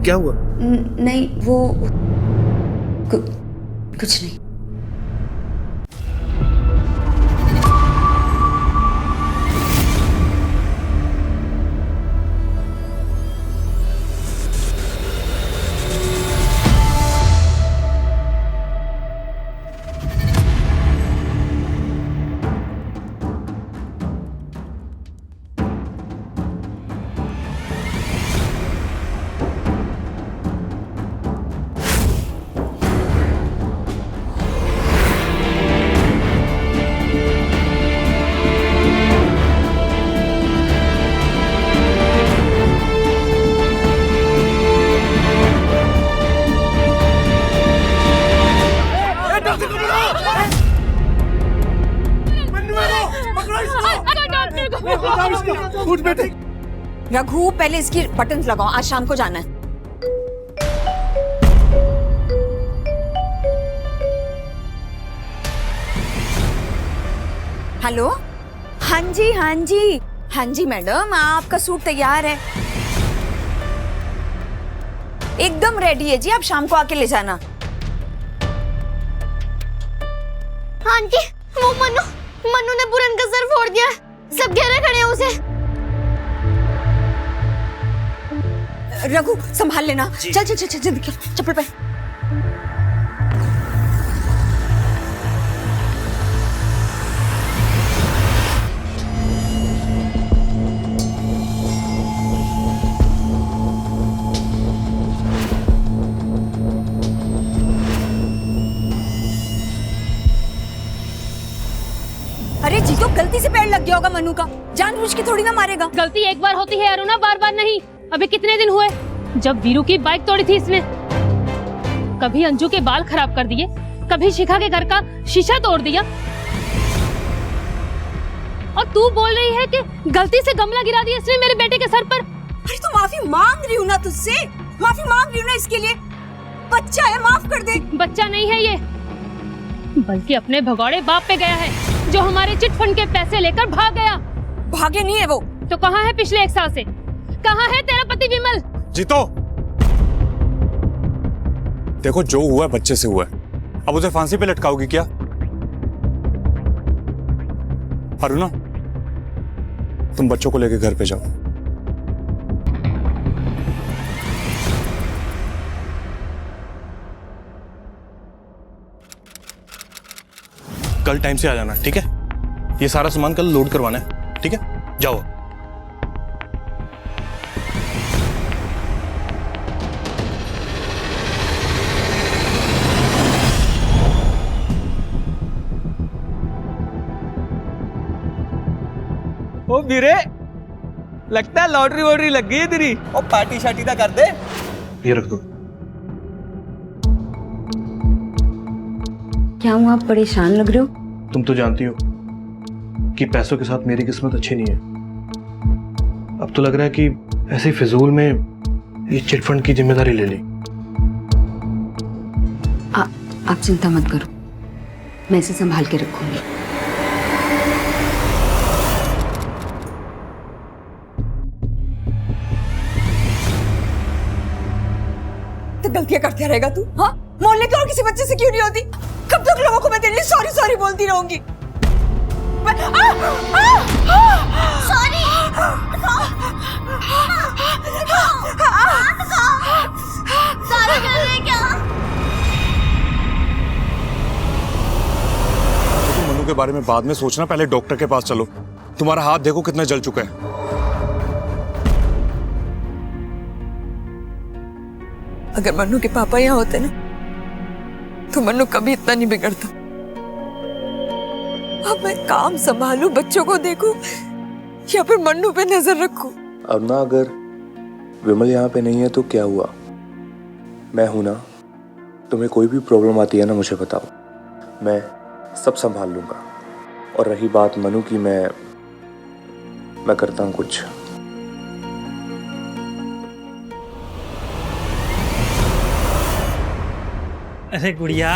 क्या हुआ? नहीं वो कुछ नहीं। रघु पहले इसकी बटन्स लगाओ, आज शाम को जाना है। हेलो, हाँ जी हाँ जी हाँ जी मैडम, आपका सूट तैयार है, एकदम रेडी है जी, आप शाम को आके ले जाना। आंटी वो मनु ने पूरन का सर फोड़ दिया, सब घेरे खड़े हैं उसे। रघु संभाल लेना, चल चल चल चल चप्पल पे। अरे जी तो गलती से पैर लग गया होगा मनु का, जानबूझ के थोड़ी ना मारेगा। गलती एक बार होती है अरुणा, बार बार नहीं। अभी कितने दिन हुए जब वीरू की बाइक तोड़ी थी इसने, कभी अंजू के बाल खराब कर दिए, कभी शिखा के घर का शीशा तोड़ दिया, और तू बोल रही है कि गलती से गमला गिरा दिया इसने मेरे बेटे के सर पर। अरे तो माफी मांग रही हूँ ना तुझसे, माफी मांग रही हूँ ना इसके लिए, बच्चा है माफ कर दे। बच्चा नहीं है ये, बल्कि अपने भगौड़े बाप पे गया है जो हमारे चिट फंड के पैसे लेकर भाग गया। भागे नहीं है वो तो कहाँ है पिछले 1 साल से, कहाँ है तेरा पति विमल? जीतो, देखो जो हुआ बच्चे से हुआ है, अब उसे फांसी पे लटकाओगी क्या? अरुणा तुम बच्चों को लेकर घर पे जाओ। कल टाइम से आ जाना, ठीक है? ये सारा सामान कल लोड करवाना है, ठीक है? जाओ। ओ वीरे, लगता है लॉटरी वॉटरी लग गई है तेरी। ओ पार्टी शार्टी दा कर दे। ये रख दो। क्या हुआ, आप परेशान लग रहे हो? तुम तो जानती हो कि पैसों के साथ मेरी किस्मत अच्छी नहीं है। अब तो लग रहा है कि ऐसे फिजूल में ये चिटफंड की जिम्मेदारी ले ली। आप चिंता मत करो, मैं इसे संभाल के रखूंगी। तो गलतियां करते रहेगा तू, हाँ? मोहल्ले के और किसी बच्चे से क्यों नहीं होती? कब तक लोगों को मैं तेरे लिए सॉरी सॉरी बोलती रहूंगी? सॉरी। सारा कर रहे क्या? तुम मनु के बारे में बाद में सोचना, पहले डॉक्टर के पास चलो। तुम्हारा हाथ देखो कितना जल चुका है। अगर मनु के पापा यहाँ होते ना तो मनु कभी इतना नहीं बिगड़ता। अब मैं काम संभालूं, बच्चों को देखूं या फिर मन्नू पे नजर रखूं? अरुणा, अगर विमल यहाँ पे नहीं है तो क्या हुआ? मैं हूं ना, तुम्हें कोई भी प्रॉब्लम आती है ना मुझे बताओ, मैं सब संभाल लूंगा। और रही बात मनु की, मैं करता हूँ कुछ। अरे गुड़िया,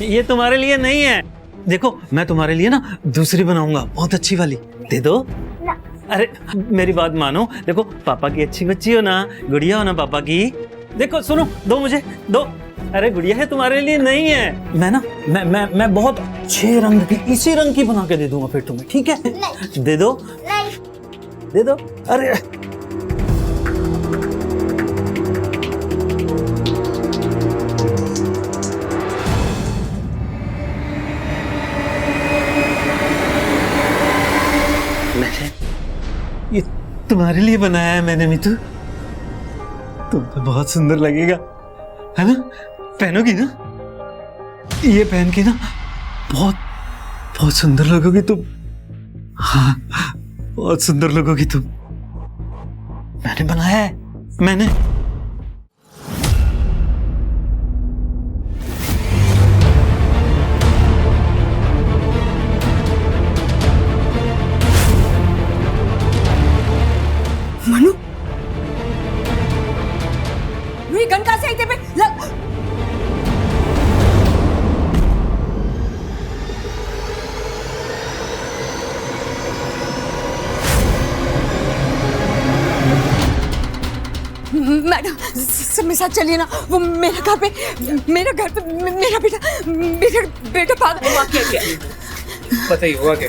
ये तुम्हारे लिए नहीं है। देखो मैं तुम्हारे लिए ना दूसरी बनाऊंगा, बहुत अच्छी वाली। दे दो ना। अरे मेरी बात मानो, देखो पापा की अच्छी बच्ची हो ना, गुड़िया हो ना पापा की। देखो सुनो, दो मुझे, दो। अरे गुड़िया है तुम्हारे लिए नहीं है। मैं ना मैं बहुत अच्छे रंग की, इसी रंग की बना के दे दूंगा फिर तुम्हें, ठीक है? नहीं। दे दो, नहीं। दे दो। अरे ये तुम्हारे लिए बनाया है मैंने मितू। तुम पे बहुत सुंदर लगेगा, है ना? पहनोगी ना? ये पहन के ना बहुत बहुत सुंदर लगोगी तुम। हाँ, बहुत सुंदर लगोगी तुम। मैंने बनाया है, मैंने। मनु, ये गन कहाँ से आई तेरे पे? मैडम सब मेरे साथ चलिए ना। वो मेरे घर पे मेरा बेटा पागल। बताइए हुआ क्या?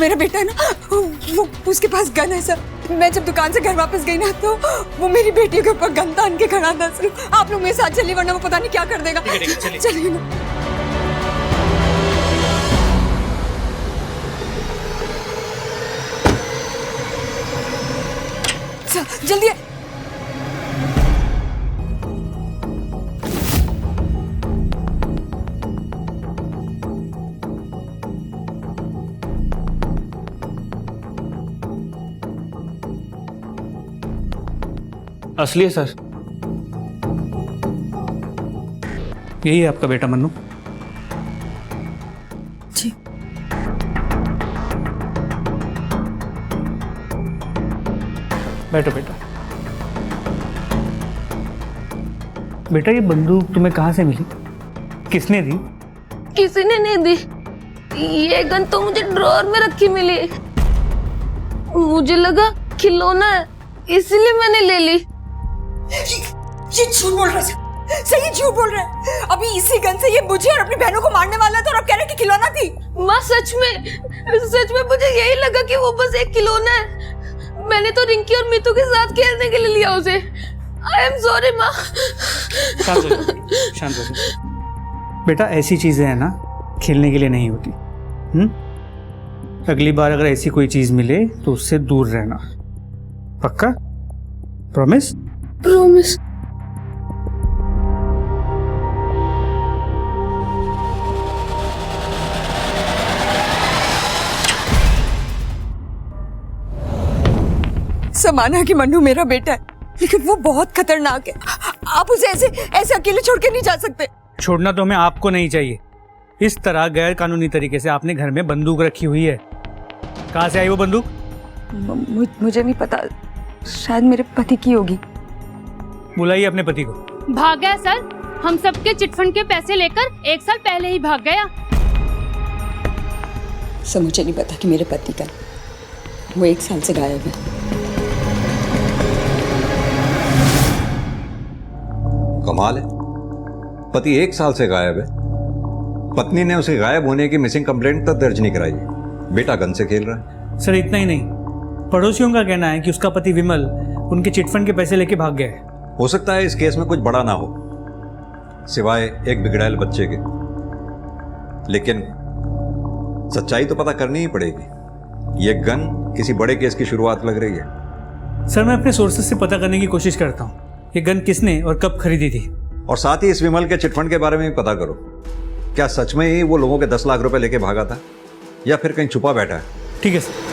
मेरा बेटा है ना, वो उसके पास गन है सर। मैं जब दुकान से घर वापस गई ना तो वो मेरी बेटी के ऊपर गन तान के खड़ा था सर। आप लोग मेरे साथ चलिए वरना वो पता नहीं क्या कर देगा। चलिए ना सर, जल्दी है। असली है सर, यही है आपका बेटा मन्नू। जी बैठो बेटा। बेटा ये बंदूक तुम्हें कहाँ से मिली? किसने दी? किसी ने नहीं दी। ये गन तो मुझे ड्रॉअर में रखी मिली। मुझे लगा खिलौना है इसलिए मैंने ले ली। ये झूठ बोल रहा है, सही झूठ बोल रहा है। अभी इसी गन से ये मुझे और अपनी बहनों को मारने वाला था और अब कह रहे कि खिलौना थी। माँ सच में मुझे यही लगा कि वो बस एक खिलौना है। मैंने तो रिंकी और मीतू के साथ खेलने के लिए लिया उसे। आई एम सॉरी माँ। शांत हो जाओ, शांत हो जाओ। बेटा ऐसी चीजें है ना खेलने के लिए नहीं होती। अगली बार अगर ऐसी कोई चीज मिले तो उससे दूर रहना, पक्का? प्रॉमिस? प्रॉमिस। समाना कि मन्नू मेरा बेटा है लेकिन वो बहुत खतरनाक है। आप उसे ऐसे अकेले छोड़ के नहीं जा सकते। छोड़ना तो हमें आपको नहीं चाहिए। इस तरह गैर कानूनी तरीके से आपने घर में बंदूक रखी हुई है। कहाँ से आई वो बंदूक? मुझे नहीं पता, शायद मेरे पति की होगी। बुलाइए अपने पति को। भाग गया सर। हम सबके चिटफंड के पैसे लेकर 1 साल पहले ही भाग गया। सर मुझे नहीं पता कि मेरे पति का वो 1 साल से गायब है। कमाल है, पति 1 साल से गायब है। पत्नी ने उसे गायब होने की मिसिंग कंप्लेंट तक दर्ज नहीं कराई। बेटा गन से खेल रहा है। सर इतना ही नहीं, पड़ोसियों का कहना है कि उसका पति विमल उनके चिटफंड के पैसे लेके भाग गया है। हो सकता है इस केस में कुछ बड़ा ना हो सिवाय एक बिगड़ैल बच्चे के, लेकिन सच्चाई तो पता करनी ही पड़ेगी। ये गन किसी बड़े केस की शुरुआत लग रही है। सर मैं अपने सोर्सेज से पता करने की कोशिश करता हूँ ये गन किसने और कब खरीदी थी। और साथ ही इस विमल के चिटफंड के बारे में भी पता करो। क्या सच में ही वो लोगों के 10 लाख रुपए लेके भागा था या फिर कहीं छुपा बैठा है? ठीक है सर।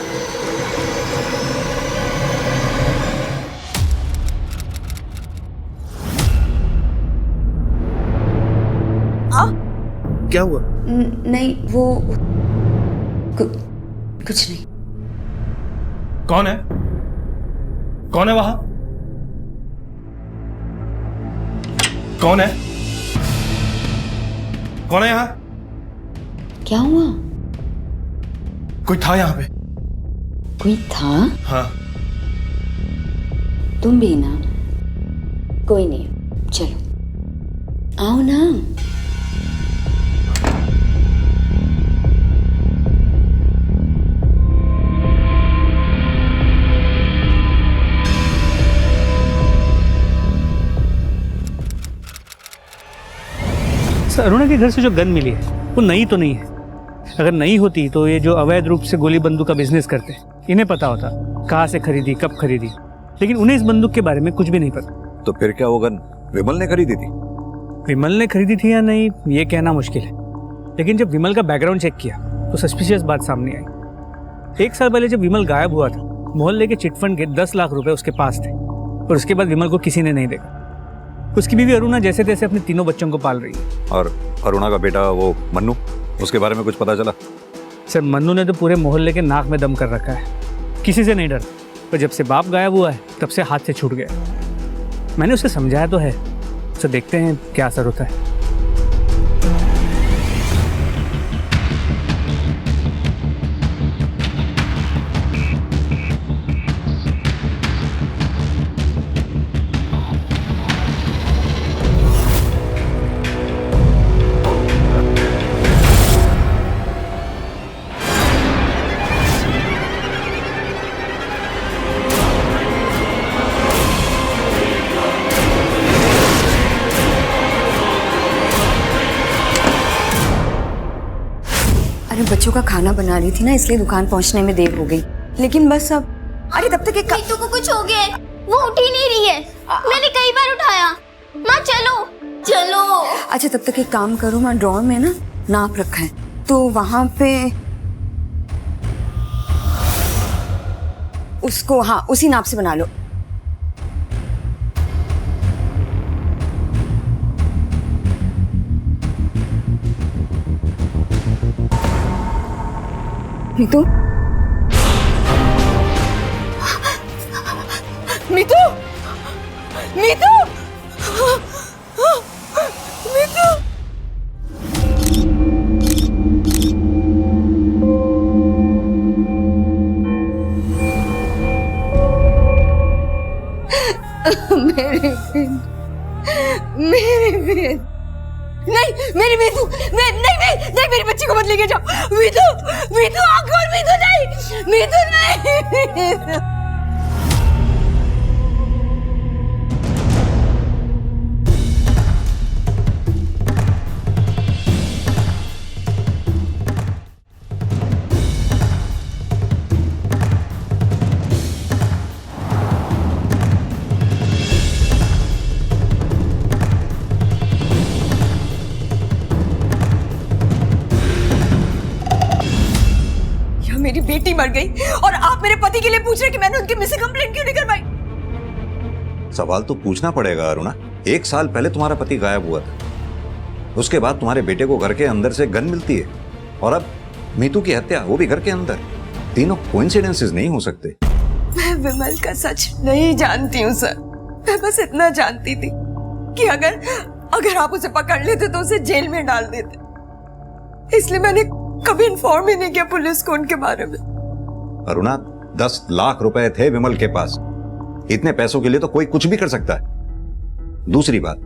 क्या हुआ? नहीं वो कुछ नहीं। कौन है? कौन है वहां? कौन है? कौन है यहां? क्या हुआ? कोई था यहां पे? कोई था? हाँ। तुम भी ना? कोई नहीं, आओ ना। सर, अरुणा के घर से जो गन मिली है वो नई तो नहीं है। अगर नई होती तो ये जो अवैध रूप से गोली बंदूक का बिजनेस करते हैं इन्हें पता होता कहाँ से खरीदी, कब खरीदी, लेकिन उन्हें इस बंदूक के बारे में कुछ भी नहीं पता। तो फिर क्या वो गन विमल ने खरीदी थी? विमल ने खरीदी थी या नहीं ये कहना मुश्किल है, लेकिन जब विमल का बैकग्राउंड चेक किया तो सस्पिशियस बात सामने आई। 1 साल पहले जब विमल गायब हुआ था, मोहल्ले के चिटफंड के 10 लाख रुपए उसके पास थे और उसके बाद विमल को किसी ने नहीं देखा। उसकी बीवी अरुणा जैसे तैसे अपने 3 बच्चों को पाल रही है। और अरुणा का बेटा वो मन्नू, उसके बारे में कुछ पता चला? सर, मन्नू ने तो पूरे मोहल्ले के नाक में दम कर रखा है, किसी से नहीं डरता। पर जब से बाप गायब हुआ है तब से हाथ से छूट गया। मैंने उसे समझाया तो है, तो देखते हैं क्या असर होता है। बच्चों का खाना बना रही थी ना, इसलिए दुकान पहुंचने में देर हो गई। लेकिन बस अब अरे तब तक एक मीतू को कुछ हो गया है, वो उठ ही नहीं रही है। मैंने कई बार उठाया। माँ चलो चलो। अच्छा तब तक एक काम करो, मैं ड्रॉर में ना नाप रखा है तो वहां पे उसको, हाँ उसी नाप से बना लो। मीतू, मीतू, मीतू, मीतू। मेरे बिन, मेरे बिन, नहीं मेरी मीतू, नहीं मेरी बच्ची को मत लेके जाओ। मीतू, मीतू आँख खोल, मीतू नहीं, मीतू नहीं। मेरी बेटी मर गई और आप मेरे पति के लिए पूछ रहे कि मैंने उनकी मिसिंग कंप्लेंट क्यों नहीं करवाई? सवाल तो पूछना पड़ेगा अरुणा। 1 साल पहले तुम्हारा पति गायब हुआ था, उसके बाद तुम्हारे बेटे को घर के अंदर से गन मिलती है और अब मीतू की हत्या, वो भी घर के अंदर। तीनों कोइंसिडेंसेस नहीं हो सकते। मैं विमल का सच नहीं जानती हूँ सर। मैं बस इतना जानती थी कि अगर आप उसे पकड़ लेते तो उसे जेल में डाल देते, इसलिए मैंने कभी इन्फॉर्म ही नहीं किया पुलिस को उनके बारे में। अरुणा, 10 लाख रुपए थे विमल के पास। इतने पैसों के लिए तो कोई कुछ भी कर सकता है। दूसरी बात,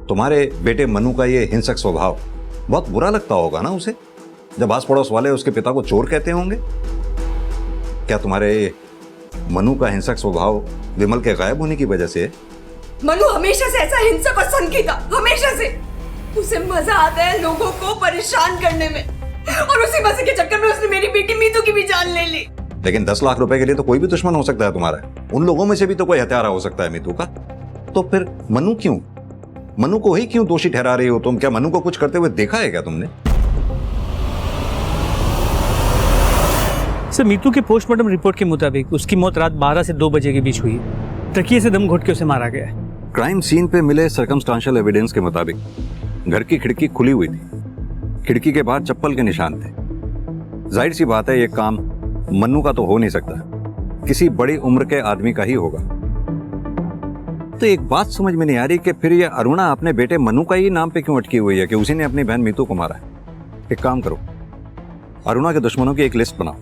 तुम्हारे बेटे मनु का ये हिंसक स्वभाव बहुत बुरा लगता होगा ना उसे, जब आस पड़ोस वाले उसके पिता को चोर कहते होंगे। क्या तुम्हारे मनु का हिंसक स्वभाव विमल के गायब होने की वजह से है? मनु हमेशा से ऐसा हिंसक और सनकी था, हमेशा से। उसे मजा आता है लोगों को परेशान करने में, और उसी मजे के चक्कर में उसने मेरी बेटी मीतू की भी जान ले ली। लेकिन 10 लाख रुपए के लिए तो कोई भी दुश्मन हो सकता है तुम्हारा। उन लोगों में से भी तो कोई हत्यारा हो सकता है मीतू का। तो फिर मनु क्यों, मनु को ही क्यों दोषी ठहरा रही हो तुम? क्या मनु को कुछ करते हुए देखा है क्या तुमने? सर, मीतू के पोस्टमार्टम रिपोर्ट के मुताबिक उसकी मौत रात 12 से 2 बजे के बीच हुई। तकिए से दम घोट के उसे मारा गया है। क्राइम सीन पे मिले सर्कमस्टांशियल एविडेंस के मुताबिक घर की खिड़की खुली हुई थी, खिड़की के बाहर चप्पल के निशान थे। जाहिर सी बात है ये काम मन्नू का तो हो नहीं सकता, किसी बड़ी उम्र के आदमी का ही होगा। तो एक बात समझ में नहीं आ रही कि फिर ये अरुणा अपने बेटे मन्नू का ही नाम पे क्यों अटकी हुई है कि उसी ने अपनी बहन मीतू को मारा है। एक काम करो, अरुणा के दुश्मनों की एक लिस्ट बनाओ,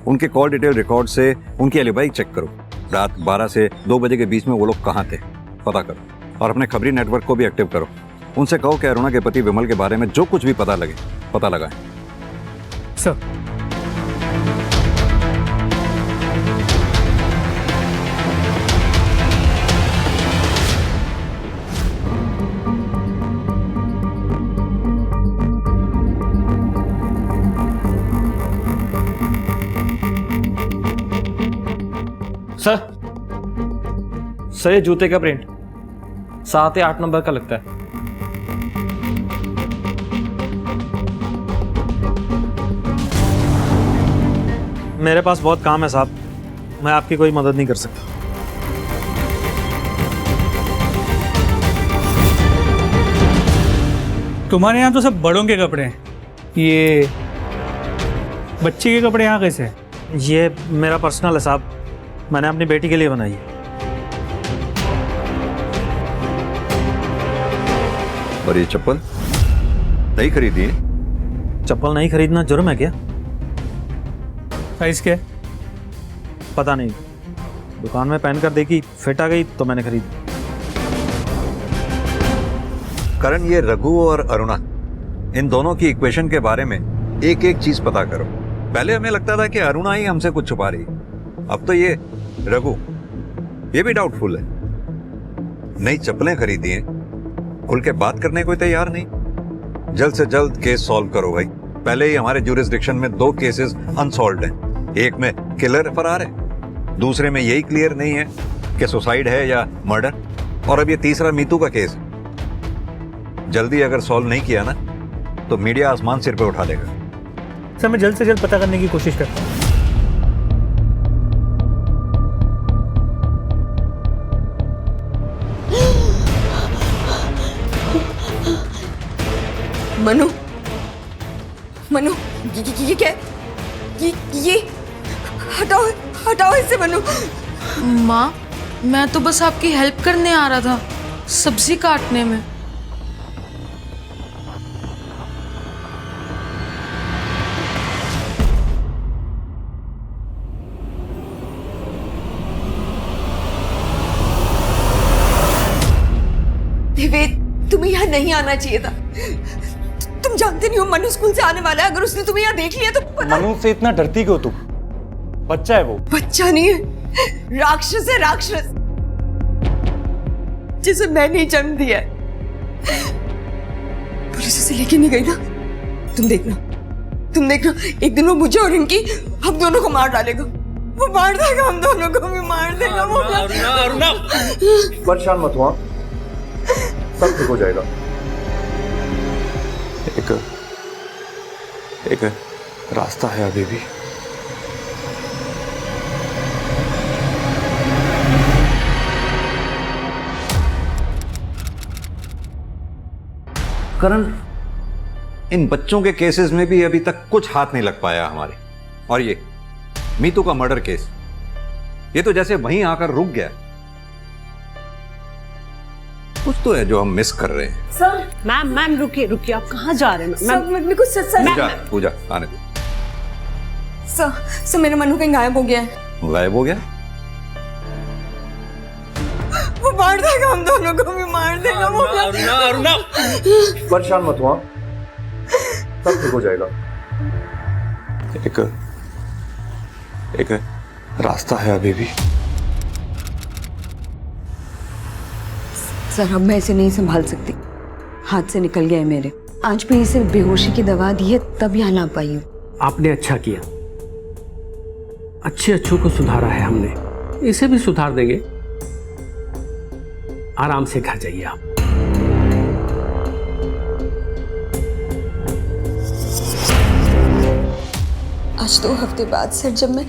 उनके कॉल डिटेल रिकॉर्ड से उनकी एलिबाई चेक करो। रात 12 से 2 बजे के बीच में वो लोग कहाँ थे पता करो, और अपने खबरी नेटवर्क को भी एक्टिव करो। उनसे कहो कि अरुणा के पति विमल के बारे में जो कुछ भी पता लगाएं। सर। सर ये जूते का प्रिंट 7 या 8 नंबर का लगता है। मेरे पास बहुत काम है साहब, मैं आपकी कोई मदद नहीं कर सकता। तुम्हारे यहाँ तो सब बड़ों के कपड़े हैं, ये बच्चे के कपड़े यहाँ कैसे हैं? ये मेरा पर्सनल है साहब, मैंने अपनी बेटी के लिए बनाई है। और ये चप्पल नहीं खरीदी है? चप्पल नहीं खरीदना जुर्म है क्या? साइज क्या है? पता नहीं, दुकान में पहन कर देखी, फिट आ गई तो मैंने खरीदी। करण, ये रघु और अरुणा, इन दोनों की इक्वेशन के बारे में एक एक चीज पता करो। पहले हमें लगता था कि अरुणा ही हमसे कुछ छुपा रही, अब तो ये रघु, ये भी डाउटफुल है। नई चप्पलें खरीदी हैं, खुल के बात करने को तैयार नहीं। जल्द से जल्द केस सॉल्व करो भाई। पहले ही हमारे ज्यूरिसडिक्शन में 2 केसेस अनसॉल्व्ड हैं। एक में किलर फरार है, दूसरे में यही क्लियर नहीं है कि सुसाइड है या मर्डर, और अब ये तीसरा मीतू का केस है। जल्दी अगर सॉल्व नहीं किया ना तो मीडिया आसमान सिर पे उठा देगा। सर मैं जल्द से जल्द पता करने की कोशिश करता हूँ। मनु, मनु, ये क्या? ये हटाओ, हटाओ इसे मनु। माँ, मैं तो बस आपकी हेल्प करने आ रहा था, सब्जी काटने में। देवेद, तुम्हें यहाँ नहीं आना चाहिए था। तुम जानते नहीं हो मनु स्कूल से आने वाला है, अगर उसने तुम्हें यहाँ देख लिया तो मनु से इतना डरती क्यों तुम? बच्चा है वो। बच्चा नहीं है, राक्षस है, राक्षस, जिसे मैंने जन्म दिया है। पुलिस उसे लेके नहीं गई ना? तुम देखना, एक दिन वो मुझे और इनकी, हम दोनों को मार डालेगा। वो मार देगा, हम दोनों को भी मार देगा। वो अरुणा, परेशान मत हुआ, सब ठीक हो जाएगा। एक रास्ता है अभी भी। करण, इन बच्चों के केसेस में भी अभी तक कुछ हाथ नहीं लग पाया हमारे। और ये मीतू का मर्डर केस, ये तो जैसे वहीं आकर रुक गया। कुछ तो है जो हम मिस कर रहे हैं। सर, मैम रुकिए, आप कहाँ जा रहे हैं? सब मेरे को पूजा आने दो। सर मेरा मनु कहीं गायब हो गया है। गायब हो गया? वो मार देगा, हम दोनों को भी मार देगा। वो अरुणा, परेशान मत हुआ, सब ठीक हो जाएगा। एक रास्ता है अभी भी। सर अब मैं इसे नहीं संभाल सकती, हाथ से निकल गया है मेरे। आज भी इसे बेहोशी की दवा दी है, तब यहाँ ला पाई हूँ। आपने अच्छा किया, अच्छों को सुधारा है हमने, इसे भी सुधार देंगे। आराम से घर जाइए आप। आज 2 हफ्ते बाद सर जब मैं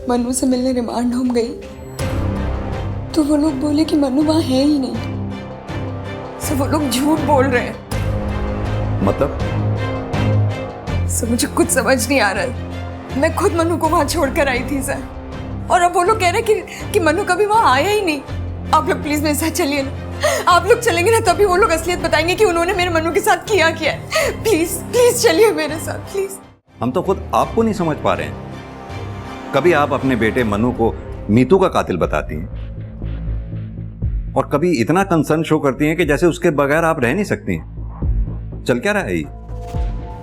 मनु से मिलने रिमांड होम गई तो वो लोग बोले कि मनु वहां है ही नहीं। सर वो लोग झूठ बोल रहे हैं। मतलब? सर मुझे कुछ समझ नहीं आ रहा है। मैं खुद मनु को वहां छोड़कर आई थी सर, और अब वो लोग कह रहे हैं कि मनु कभी वहां आया ही नहीं। आप लोग प्लीज मेरे साथ चलिए ना, आप लोग चलेंगे ना तभी वो लोग असलियत बताएंगे कि उन्होंने मेरे मनु के साथ किया क्या है। प्लीज चलिए मेरे साथ, प्लीज। हम तो खुद आपको नहीं समझ पा रहे हैं। कभी आप अपने बेटे मनु को मीतू का कातिल बताती हैं और कभी इतना कंसर्न शो करती हैं कि जैसे उसके बगैर आप रह नहीं सकती हैं। चल क्या रहा है ये?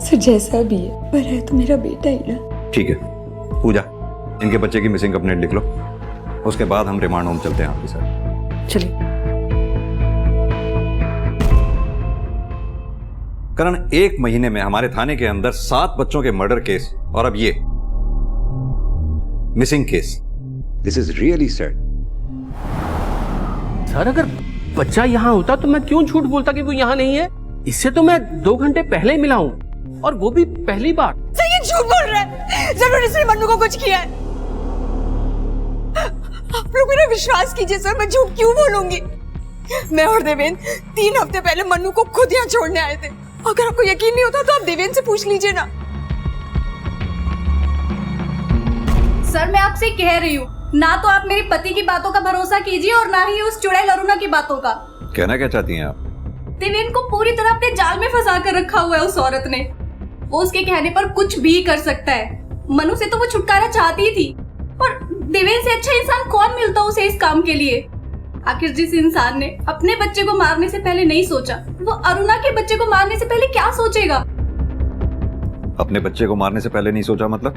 सर जैसा भी है, पर है तो मेरा बेटा ही ना। ठीक है पूजा, इनके बच्चे की मिसिंग कंप्लेंट लिख लो, उसके बाद हम रिमांड होम चलते हैं आपके साथ। चलिए। करण, 1 महीने में हमारे थाने के अंदर 7 बच्चों के मर्डर केस और अब ये missing case. This is really sad. Sir अगर बच्चा यहाँ होता तो मैं क्यों झूठ बोलता कि वो यहाँ नहीं है? इससे तो मैं 2 घंटे पहले ही मिला हूँ, और वो भी पहली बार। सर ये झूठ बोल रहा है, जरूर इसने मन्नू को कुछ किया है। आप लोग मेरा विश्वास कीजिए सर, मैं झूठ क्यों बोलूंगी। मैं और देवेंद्र 3 हफ्ते पहले मन्नू को खुद यहाँ छोड़ने आए थे। अगर आपको यकीन नहीं होता तो आप देवेंद्र से पूछ लीजिए ना। सर मैं आपसे कह रही हूँ, ना तो आप मेरे पति की बातों का भरोसा कीजिए और ना ही उस चुड़ैल अरुणा की बातों का। कहना क्या चाहती हैं आप? देवेंद्र को पूरी तरह अपने जाल में फंसा कर रखा हुआ है उस औरत ने। वो उसके कहने पर कुछ भी कर सकता है। मनु से तो वो छुटकारा चाहती थी, और देवेंद्र से अच्छा इंसान कौन मिलता उसे इस काम के लिए। आखिर जिस इंसान ने अपने बच्चे को मारने से पहले नहीं सोचा, वो अरुणा के बच्चे को मारने से पहले क्या सोचेगा? अपने बच्चे को मारने से पहले नहीं सोचा मतलब?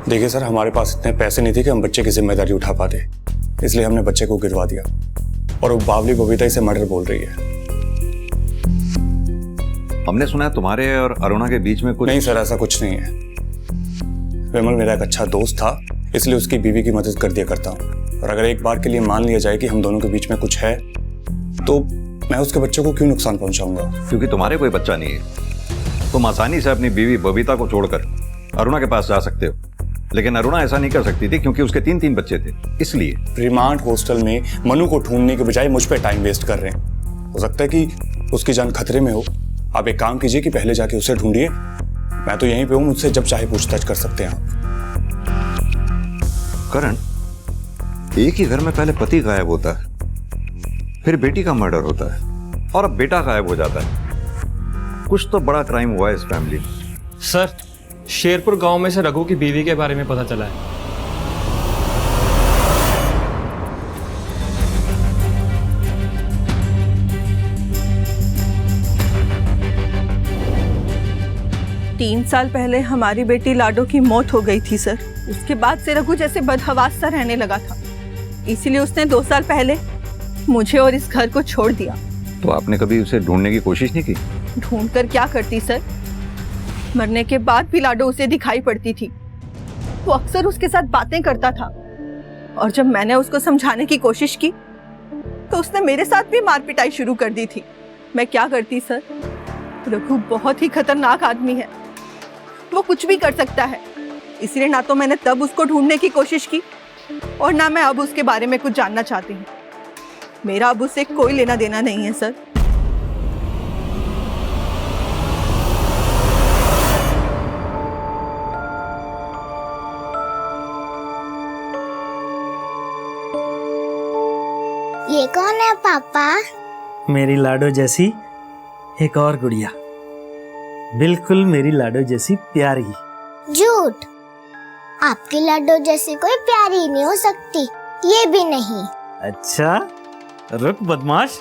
देखिए सर, हमारे पास इतने पैसे नहीं थे कि हम बच्चे की जिम्मेदारी उठा पाते, इसलिए हमने बच्चे को गिरवा दिया। और वो बावली बबीता इसे मर्डर बोल रही है। हमने सुना है तुम्हारे और अरुणा के बीच में कुछ। नहीं सर, ऐसा कुछ नहीं है। विमल मेरा एक अच्छा दोस्त था, इसलिए उसकी बीवी की मदद कर दिया करता हूँ। और अगर एक बार के लिए मान लिया जाए कि हम दोनों के बीच में कुछ है, तो मैं उसके बच्चे को क्यों नुकसान पहुंचाऊंगा? क्योंकि तुम्हारे कोई बच्चा नहीं है। तुम आसानी से अपनी बीवी बबीता को छोड़कर अरुणा के पास जा सकते हो, लेकिन अरुणा ऐसा नहीं कर सकती थी क्योंकि उसके 3 बच्चे थे। इसलिए रिमांड हॉस्टल में मनु को ढूंढने के बजाय मुझ पे टाइम वेस्ट कर रहे हैं। हो सकता है कि उसकी जान खतरे में हो। आप एक काम कीजिए कि पहले जाके उसे ढूंढिए। मैं तो यहीं पे हूं, मुझसे जब चाहे पूछताछ कर सकते हैं आप। करण, एक ही घर में पहले पति गायब होता है, फिर बेटी का मर्डर होता है, और अब बेटा गायब हो जाता है। कुछ तो बड़ा क्राइम हुआ है इस फैमिली में। सर, शेरपुर गांव में से रघु की बीवी के बारे में पता चला है। तीन साल पहले हमारी बेटी लाडो की मौत हो गई थी सर। उसके बाद से रघु जैसे बदहवास सा रहने लगा था, इसीलिए उसने 2 साल पहले मुझे और इस घर को छोड़ दिया। तो आपने कभी उसे ढूंढने की कोशिश नहीं की? ढूंढ कर क्या करती सर, मरने के बाद भी लाडो उसे दिखाई पड़ती थी। वो अक्सर उसके साथ बातें करता था, और जब मैंने उसको समझाने की कोशिश की तो उसने मेरे साथ भी मार पिटाई शुरू कर दी थी। मैं क्या करती सर, रघु बहुत ही खतरनाक आदमी है, वो कुछ भी कर सकता है। इसलिए ना तो मैंने तब उसको ढूंढने की कोशिश की, और ना मैं अब उसके बारे में कुछ जानना चाहती हूँ। मेरा अब उससे कोई लेना देना नहीं है सर। ये कौन है पापा? मेरी लाडो जैसी एक और गुड़िया, बिल्कुल मेरी लाडो जैसी प्यारी। झूठ, आपकी लाडो जैसी कोई प्यारी नहीं हो सकती, ये भी नहीं। अच्छा, रुक बदमाश।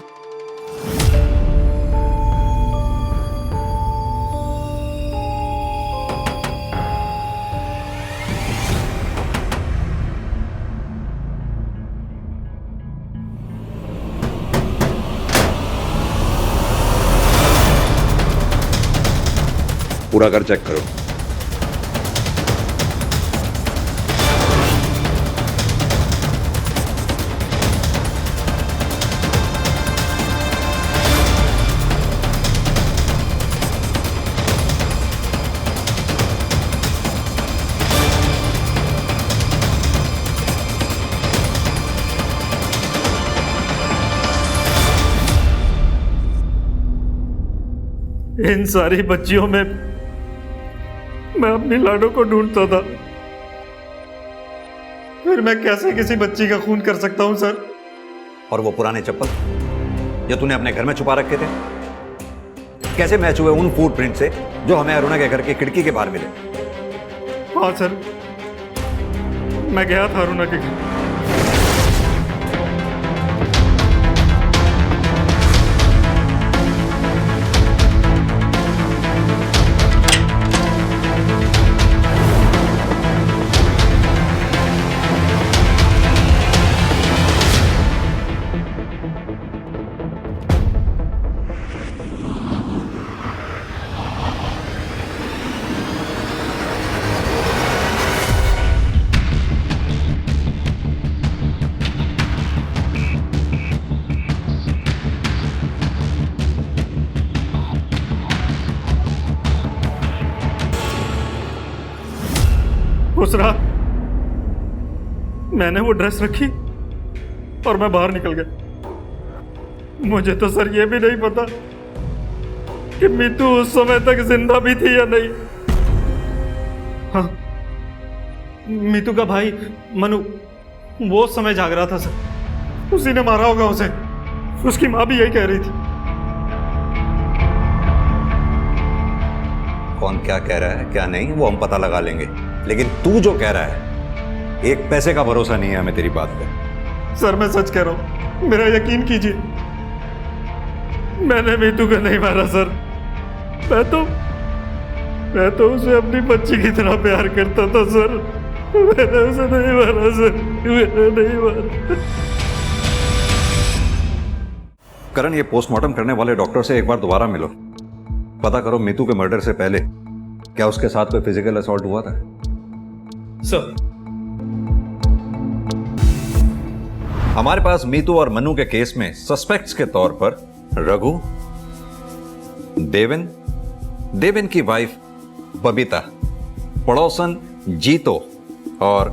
पूरा घर चेक करो। इन सारी बच्चियों में मैं अपनी लाडो को ढूंढता था, फिर मैं कैसे किसी बच्ची का खून कर सकता हूं सर? और वो पुराने चप्पल जो तूने अपने घर में छुपा रखे थे, कैसे मैच हुए उन फुटप्रिंट से जो हमें अरुणा के घर की खिड़की के बाहर मिले? हाँ सर, मैं गया था अरुणा के घर। उस रात मैंने वो ड्रेस रखी और मैं बाहर निकल गया। मुझे तो सर ये भी नहीं पता कि मीतू उस समय तक जिंदा भी थी या नहीं। हाँ, मीतू का भाई मनु वो उस समय जाग रहा था सर, उसी ने मारा होगा उसे। उसकी माँ भी यही कह रही थी। कौन क्या कह रहा है क्या नहीं वो हम पता लगा लेंगे, लेकिन तू जो कह रहा है एक पैसे का भरोसा नहीं है हमें तेरी बात पे। सर मैं सच कह रहा हूं, मेरा यकीन कीजिए, मैंने मीतू को नहीं मारा सर। मैं तो उसे अपनी बच्ची की तरह प्यार करता था सर। मैंने उसे नहीं मारा सर, मैंने नहीं मारा। करण, ये पोस्टमार्टम करने वाले डॉक्टर से एक बार दोबारा मिलो, पता करो मीतू के मर्डर से पहले क्या उसके साथ कोई फिजिकल असॉल्ट हुआ था। सर हमारे पास मीतू और मनु के केस में सस्पेक्ट्स के तौर पर रघु, देवेन की वाइफ बबीता, पड़ोसन जीतो और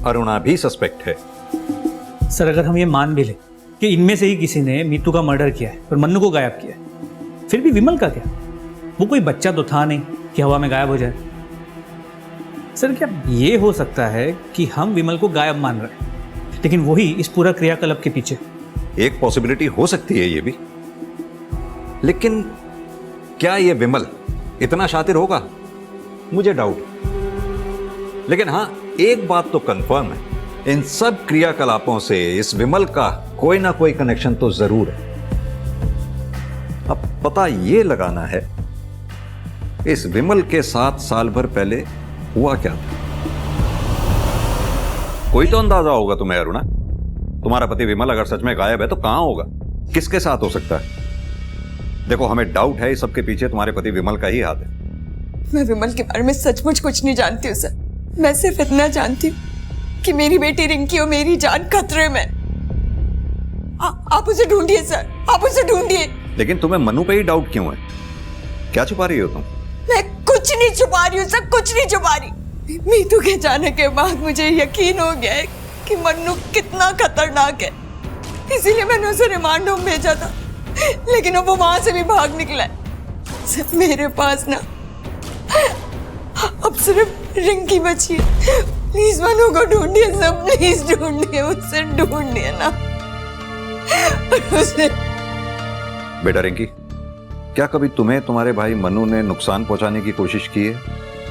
अरुणा भी सस्पेक्ट है। सर अगर हम ये मान भी लें कि इनमें से ही किसी ने मीतू का मर्डर किया है और मन्नू को गायब किया है, फिर भी विमल का क्या? वो कोई बच्चा तो था नहीं कि हवा में गायब हो जाए। सर क्या ये हो सकता है कि हम विमल को गायब मान रहे हैं, लेकिन वही इस पूरा क्रियाकलाप के पीछे? एक पॉसिबिलिटी हो सकती है ये भी, लेकिन क्या ये विमल इतना शातिर होगा? मुझे डाउट। लेकिन हां, एक बात तो कंफर्म है, इन सब क्रियाकलापों से इस विमल का कोई ना कोई कनेक्शन तो जरूर है। अब पता ये लगाना है इस विमल के साथ साल भर पहले हुआ क्या था। कोई तो अंदाजा होगा तुम्हें अरुणा, तुम्हारा पति विमल अगर सच में गायब है तो कहां होगा, किसके साथ हो सकता है? देखो हमें डाउट है इस सबके पीछे तुम्हारे पति विमल का ही हाथ है। मैं विमल के बारे में सचमुच कुछ नहीं जानती हूँ सर। मैं सिर्फ इतना जानती हूँ कि मेरी बेटी रिंकी और मेरी जान खतरे में। आप उसे ढूंढिए सर, आप उसे ढूंढिए। लेकिन तुम्हें मनु पे ही डाउट क्यों है? क्या छुपा रही हो तुम? मैं कुछ नहीं छुपा रही हूँ सर, कुछ नहीं छुपा रही। मीतू के जाने के बाद मुझे यकीन हो गया है कि मन्नू कितना खतरनाक है, इसीलिए मैंने उसे रिमांड होम भेजा था, लेकिन अब वो वहां से भी भाग निकला है। सिर्फ मेरे पास ना अब सिर्फ रिंकी बची है। प्लीज मनु को ढूंढिए सब, प्लीज ढूंढिए, उससे ढूंढिए ना उसे। बेटा रिंकी, क्या कभी तुम्हें तुम्हारे भाई मनु ने नुकसान पहुंचाने की कोशिश की है?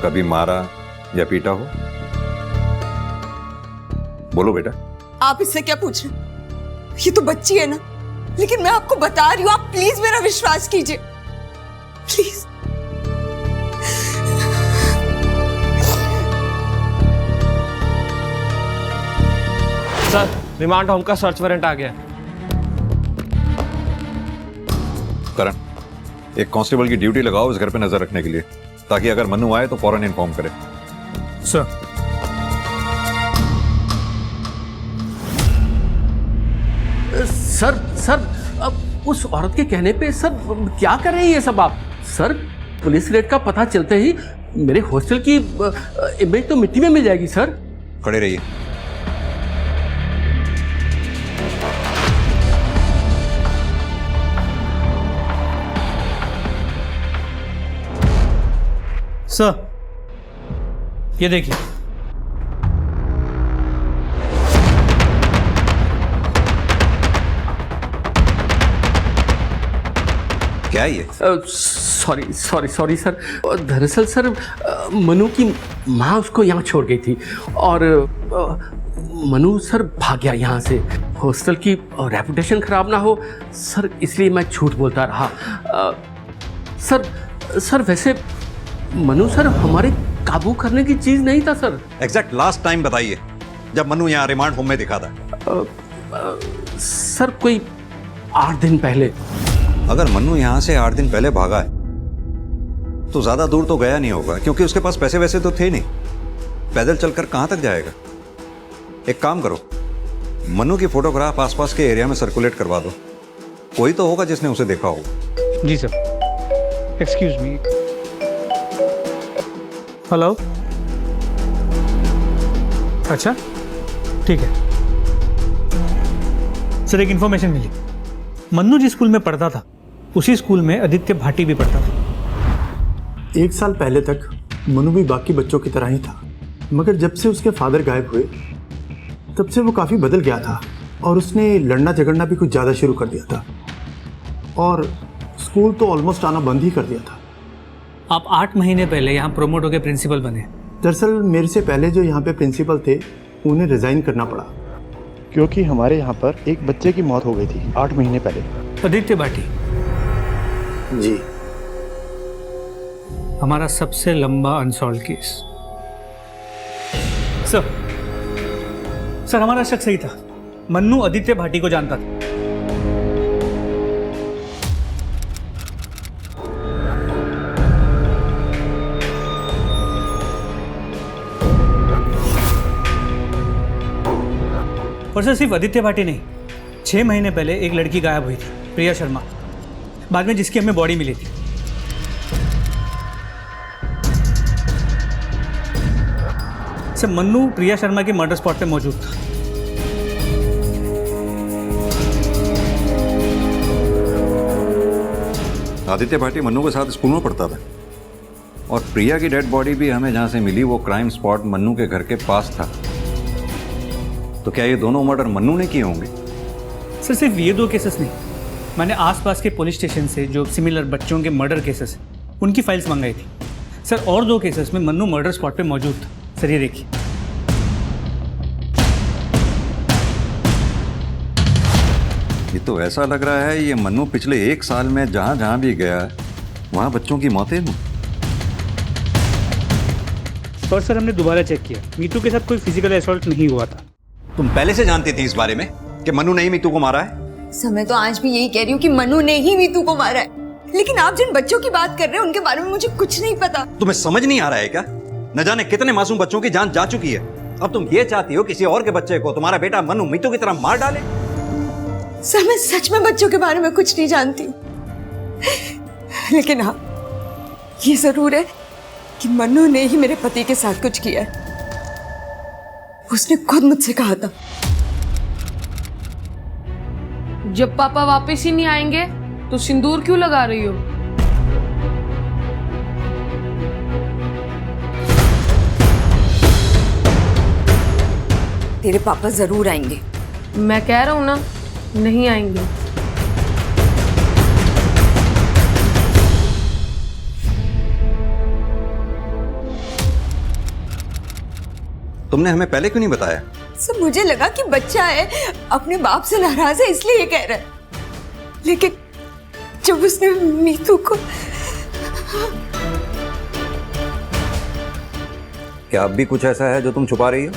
कभी मारा या पीटा हो? बोलो बेटा। आप इससे क्या पूछ रहे हैं? ये तो बच्ची है ना, लेकिन मैं आपको बता रही हूँ, आप प्लीज मेरा विश्वास कीजिए, प्लीज। सर रिमांड होम का सर्च वारंट आ गया। करण, एक कांस्टेबल की ड्यूटी लगाओ इस घर पे नजर रखने के लिए, ताकि अगर मनु आए तो फौरन इन्फॉर्म करे। सर सर अब उस औरत के कहने पे सर क्या कर रहे हैं ये सब आप? सर पुलिस रेड का पता चलते ही मेरे हॉस्टल की इमेज तो मिट्टी में मिल जाएगी सर। खड़े रहिए। सर ये देखिए, क्या है ये? सॉरी सॉरी सॉरी सर, दरअसल सर मनु की माँ उसको यहाँ छोड़ गई थी और मनु सर भाग गया यहाँ से। हॉस्टल की रेपुटेशन खराब ना हो सर, इसलिए मैं झूठ बोलता रहा। सर वैसे मनु सर हमारे काबू करने की चीज नहीं था सर। एग्जैक्ट लास्ट टाइम बताइए जब मनु यहाँ रिमांड होम में दिखा था। सर कोई 8 दिन पहले। अगर मनु यहाँ से 8 दिन पहले भागा है तो ज्यादा दूर तो गया नहीं होगा, क्योंकि उसके पास पैसे वैसे तो थे नहीं। पैदल चलकर कहां तक जाएगा? एक काम करो, मनु की फोटोग्राफ आसपास के एरिया में सर्कुलेट करवा दो, कोई तो होगा जिसने उसे देखा होगा। जी सर। Excuse me. हेलो। अच्छा ठीक है सर, एक इन्फॉर्मेशन मिली। मन्नू जिस स्कूल में पढ़ता था उसी स्कूल में आदित्य भाटी भी पढ़ता था। 1 साल पहले तक मनु भी बाकी बच्चों की तरह ही था, मगर जब से उसके फादर गायब हुए तब से वो काफ़ी बदल गया था और उसने लड़ना झगड़ना भी कुछ ज़्यादा शुरू कर दिया था और स्कूल तो ऑलमोस्ट आना बंद ही कर दिया था। आप 8 महीने पहले यहाँ प्रोमोट होकर प्रिंसिपल बने। दरअसल मेरे से पहले जो यहाँ पे प्रिंसिपल थे उन्हें रिज़ाइन करना पड़ा, क्योंकि हमारे यहाँ पर एक बच्चे की मौत हो गई थी 8 महीने पहले। आदित्य भाटी जी। हमारा सबसे लंबा अनसॉल्व केस। सर हमारा शक सही था, मन्नू आदित्य भाटी को जानता था। और सर सिर्फ आदित्य भाटी नहीं, 6 महीने पहले एक लड़की गायब हुई थी, प्रिया शर्मा, बाद में जिसकी हमें बॉडी मिली थी। सर मन्नू प्रिया शर्मा के मर्डर स्पॉट पे मौजूद था। आदित्य भाटी मन्नू के साथ स्कूल में पढ़ता था और प्रिया की डेड बॉडी भी हमें जहां से मिली वो क्राइम स्पॉट मन्नू के घर के पास था। तो क्या ये दोनों मर्डर मन्नू ने किए होंगे? सर सिर्फ ये 2 केसेस नहीं, मैंने आसपास के पुलिस स्टेशन से जो सिमिलर बच्चों के मर्डर केसेस हैं उनकी फाइल्स मंगाई थी। सर और 2 केसेस में मन्नू मर्डर स्पॉट पे मौजूद था। सर ये देखिए। ये तो ऐसा लग रहा है ये मन्नू पिछले 1 साल में जहां जहां भी गया वहां बच्चों की मौतें हुई। और सर हमने दोबारा चेक किया, मीतू के साथ कोई फिजिकल असॉल्ट नहीं हुआ था। तुम पहले से जानती थी इस बारे में कि मन्नू ने ही मीतू को मारा है? सर मैं तो आज भी यही कह रही हूँ कि मनु ने ही मीतू को मारा है, लेकिन आप जिन बच्चों की बात कर रहे हैं उनके बारे में मुझे कुछ नहीं पता। तुम्हें समझ नहीं आ रहा है क्या? न जाने कितने मासूम बच्चों की जान जा चुकी है, अब तुम ये चाहती हो किसी और के बच्चे को तुम्हारा बेटा मनु मीतू की तरह मार डाले? सर मैं सच में बच्चों के बारे में कुछ नहीं जानती, लेकिन हाँ ये जरूर है कि मनु ने ही मेरे पति के साथ कुछ किया है। उसने खुद मुझसे कहा था जब पापा वापस ही नहीं आएंगे तो सिंदूर क्यों लगा रही हो? तेरे पापा जरूर आएंगे। मैं कह रहा हूं ना, नहीं आएंगे। तुमने हमें पहले क्यों नहीं बताया? सर मुझे लगा कि बच्चा है, अपने बाप से नाराज है इसलिए ये कह रहा है, लेकिन जब उसने मीतू को। क्या अब भी कुछ ऐसा है जो तुम छुपा रही हो?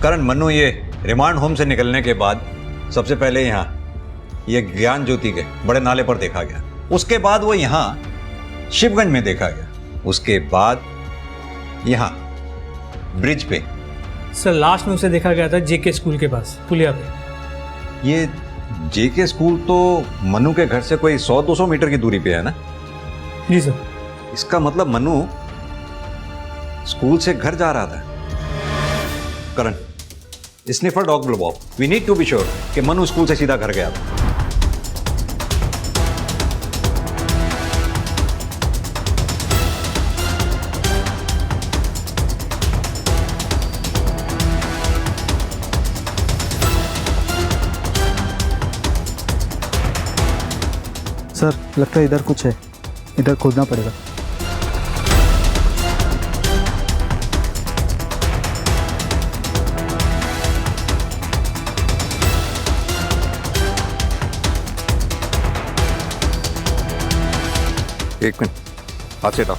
करण, मन्नू ये रिमांड होम से निकलने के बाद सबसे पहले यहाँ ये ज्ञान ज्योति के बड़े नाले पर देखा गया, उसके बाद वो यहाँ शिवगंज में देखा गया, उसके बाद यहाँ ब्रिज पे। सर लास्ट में उसे देखा गया था जेके स्कूल के पास पुलिया पे। ये जेके स्कूल तो मन्नू के घर से कोई 100-200 मीटर की दूरी पे है ना? जी सर। इसका मतलब मन्नू स्कूल से घर जा रहा था। करण, स्निफर डॉग बुलवाओ, we need to be sure कि मन्नू स्कूल से सीधा घर गया था। लगता है इधर कुछ है, इधर खोदना पड़ेगा। एक मिनट, हाथ से हटाओ।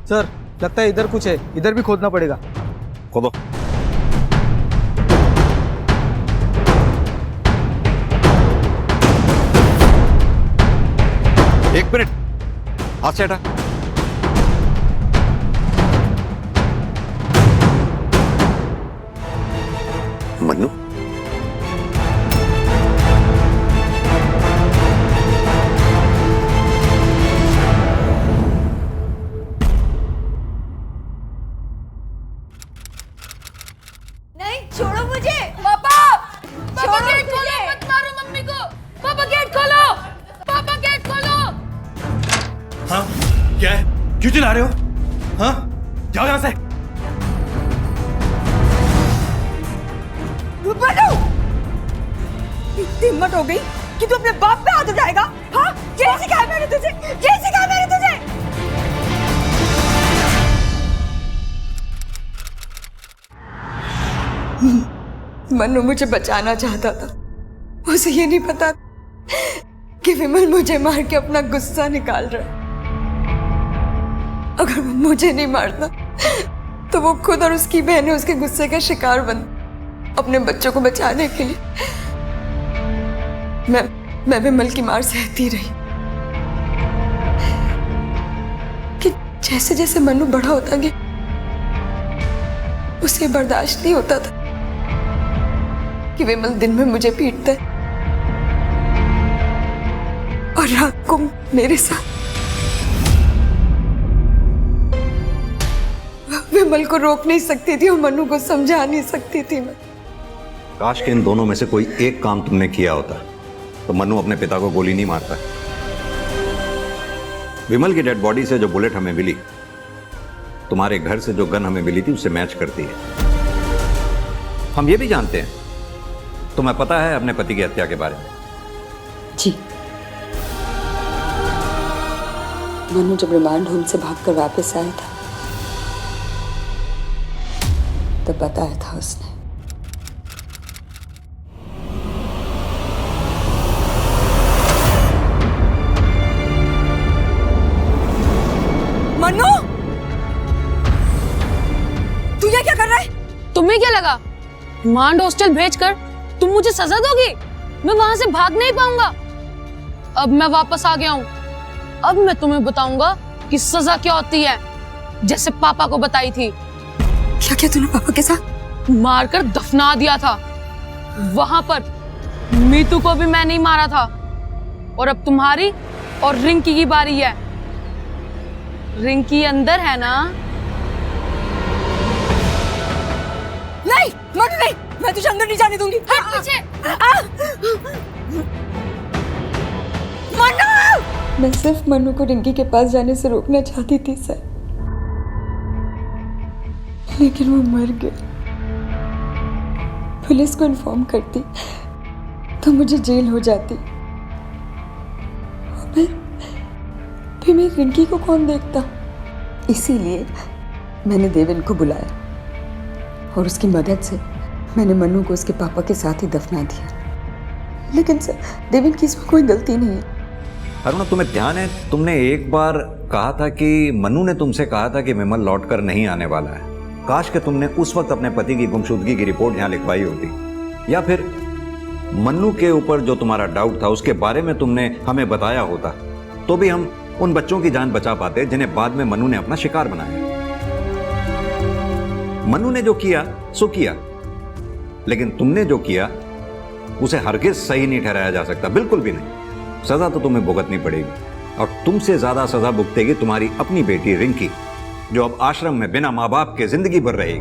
सर लगता है इधर कुछ है, इधर भी खोदना पड़ेगा। खोदो। एक मिनट, हाथ से हटा। मन्नू, नहीं, छोड़ो मुझे। पापा छोड़ो गेट खोलो, मुझे। मत मारो मम्मी को। पापा गेट खोलो, पापा गेट खोलो। हाँ क्या है, क्यों चिल्ला रहे हो? हाँ जाओ यहां से। मनु, इतनी हिम्मत हो गई कि तू अपने बाप पे हाथ उठाएगा? हाँ, ये सिखाया मैंने तुझे, ये सिखाया मैंने तुझे। मनु मुझे बचाना चाहता था, उसे ये नहीं पता कि विमल मुझे मार के अपना गुस्सा निकाल रहा है। अगर वो मुझे नहीं मारता तो वो खुद और उसकी बहनें उसके गुस्से का शिकार बन अपने बच्चों को बचाने के लिए। मैं विमल की मार सहती रही कि जैसे जैसे मनु बड़ा होता गया उसे बर्दाश्त नहीं होता था कि विमल दिन में मुझे पीटता है और रात को मेरे साथ। विमल को रोक नहीं सकती थी और मनु को समझा नहीं सकती थी मैं। काश के इन दोनों में से कोई एक काम तुमने किया होता तो मन्नू अपने पिता को गोली नहीं मारता। विमल की डेड बॉडी से जो बुलेट हमें मिली, तुम्हारे घर से जो गन हमें मिली थी उससे मैच करती है। हम ये भी जानते हैं तुम्हें पता है अपने पति की हत्या के बारे में। जी, मनु जब रिमांड होम से भागकर वापस आया था तब बताया था उसने। मनु, तू ये क्या कर रहा है? तुम्हें क्या लगा रिमांड हॉस्टल भेजकर तुम मुझे सजा दोगी? मैं वहां से भाग नहीं पाऊंगा। अब मैं वापस आ गया हूँ। अब मैं तुम्हें बताऊंगा कि सजा क्या होती है, जैसे पापा को बताई थी। क्या क्या तूने पापा के साथ? मारकर दफना दिया था। वहां पर मीतू को भी मैं नहीं मारा था। और अब तुम्हारी और रिंकी की बारी है। रिंकी अंदर है ना? नहीं मनु नहीं, मैं तुझे अंदर नहीं जाने दूंगी। पीछे। मनु! मैं सिर्फ मनु को रिंकी के पास जाने से रोकना चाहती थी सर, लेकिन वो मर गया। पुलिस को इन्फॉर्म करती तो मुझे जेल हो जाती। फिर मेरी रिंकी को कौन देखता? इसीलिए मैंने देवेन को बुलाया और उसकी मदद से मैंने मनु को उसके पापा के साथ ही दफना दिया। लेकिन सर, देवेन की इसमें कोई गलती नहीं है। अरुणा, तुम्हें ध्यान है तुमने एक बार कहा था कि मनु ने तुमसे कहा था कि विमल लौटकर नहीं आने वाला है। काश कि तुमने उस वक्त अपने पति की गुमशुदगी की रिपोर्ट यहाँ लिखवाई होती, या फिर मन्नू के ऊपर जो तुम्हारा डाउट था उसके बारे में तुमने हमें बताया होता, तो भी हम उन बच्चों की जान बचा पाते जिन्हें बाद में मन्नू ने अपना शिकार बनाया। मन्नू ने जो किया सो किया, लेकिन तुमने जो किया उसे हरगिज सही नहीं ठहराया जा सकता, बिल्कुल भी नहीं। सजा तो तुम्हें भुगतनी पड़ेगी, और तुमसे ज्यादा सजा भुगतेगी तुम्हारी अपनी बेटी रिंकी, जो अब आश्रम में बिना माँ बाप के जिंदगी भर रहेगी।